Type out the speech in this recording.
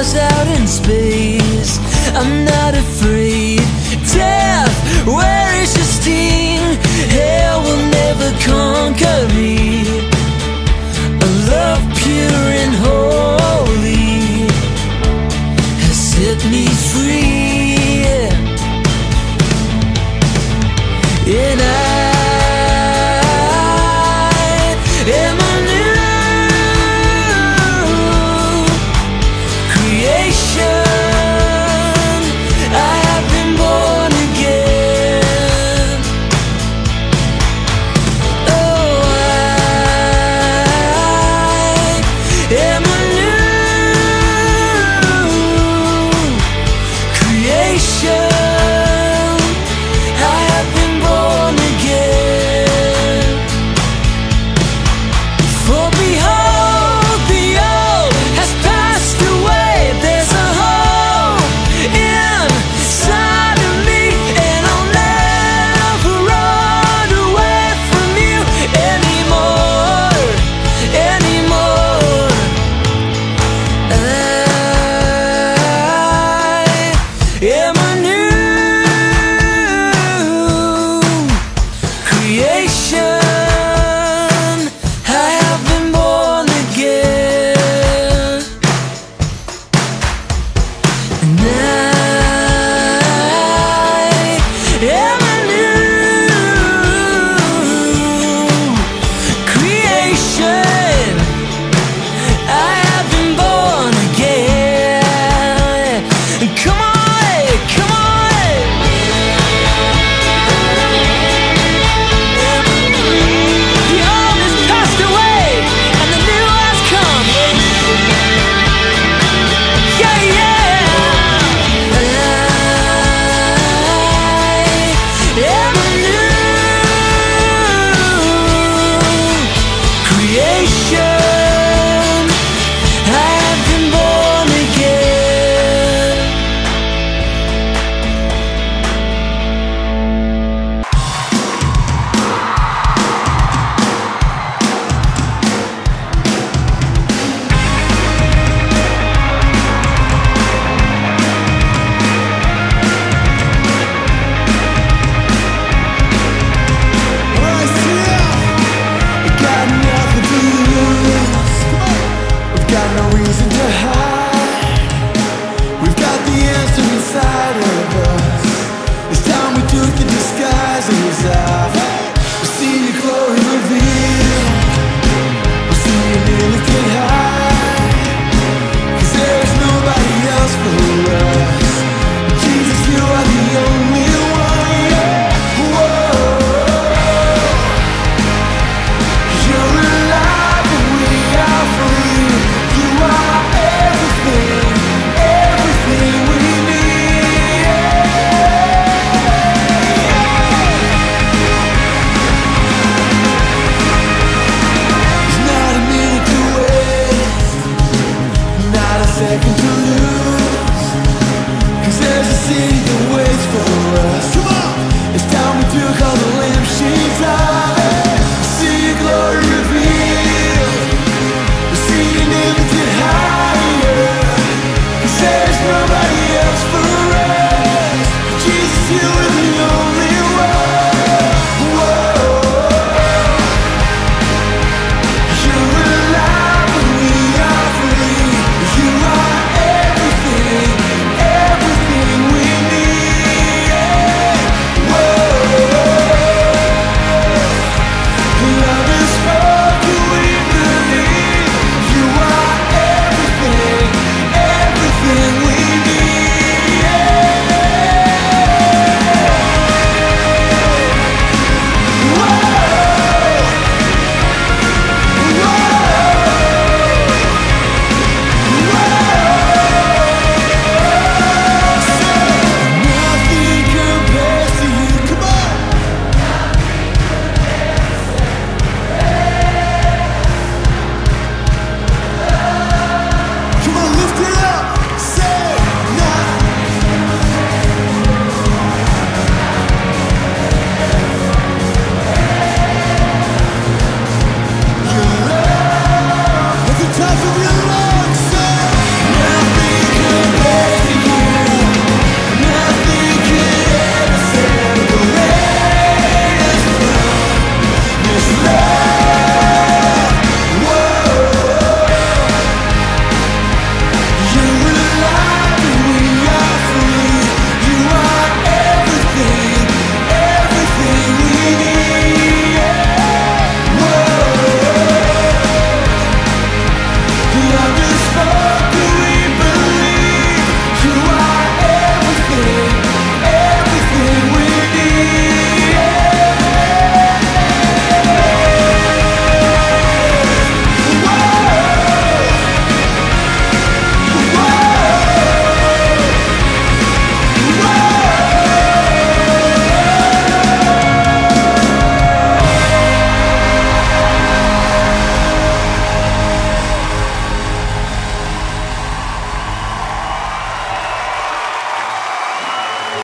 stars out in space. I'm not afraid. Death, where is your sting? Hell will never conquer me. A love pure and holy has set me free. And I am a new creation. I have been born again. Oh, I am a new creation. I have been born again. For behold, the old has passed away. There's a hope inside of me, and I'll never run away from you anymore, anymore. I am a new creation. I have been born again. And I am a new creation. I have been born again. Come on, come on. The old has passed away and the new has come. Yeah, yeah. I am a new creation. I have been born again. Got nothing to lose. We've got no reason to hide. We've got the answer inside of us. It's time we took the disguises off. We see your glory revealed. We see you lifted high. 'Cause there's nobody else for us. Jesus, you are the only one. Whoa. You're alive and we are free. You are everything, everything we need. There's not a minute to waste, not a second to lose. 'Cause there's a city that waits for us. Come on! It's time we took all the lampshades off. See your glory revealed. We see you lifted higher. 'Cause there's nobody